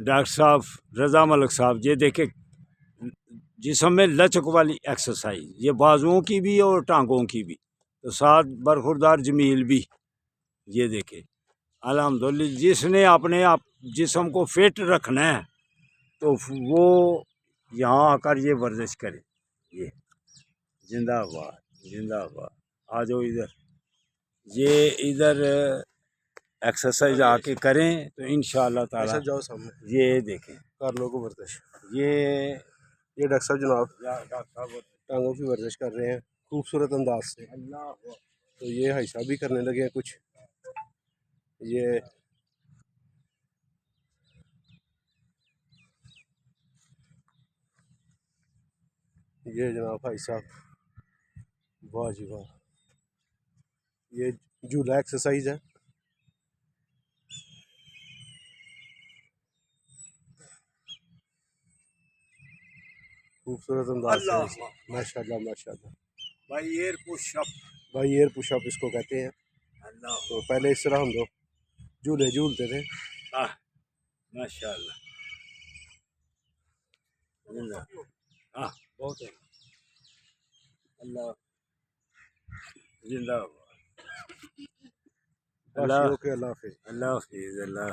Doctor साहब रज़ा मलिक साहब, ये देखे जिस्म में लचक वाली एक्सरसाइज, ये बाजुओं की भी और टांगों की भी, तो साथ बरखुरदार जमील भी। ये देखे अल्हम्दुलिल्लाह, जिसने अपने आप जिस्म को फिट रखना है तो वो यहाँ आकर ये वर्जिश करे। ये जिंदाबाद जिंदाबाद, आ जाओ इधर, ये इधर एक्सरसाइज आके करें तो इंशाअल्लाह ताला। जाओ सामने, ये देखें कर लो को वर्जिश। ये डॉक्टर साहब जनाब डॉक्टर साहब टांगों की वर्जिश कर रहे हैं खूबसूरत अंदाज से। तो ये भाई साहब भी करने लगे हैं कुछ। ये जनाब भाई साहब, वाह जी वाह, ये झूला एक्सरसाइज है। खूबसूरत अंदाज से, माशाल्लाह माशाल्लाह। भाई एयर पुशअप, भाई एयर पुशअप इसको कहते हैं। तो पहले इस तरह हम लोग झूले झूलते थे। माशाल्लाह, हाँ बहुत है। अल्लाह जिंदाबाद। अल्लाह हाफिज़। अल्लाह हाफिज़। अल्लाह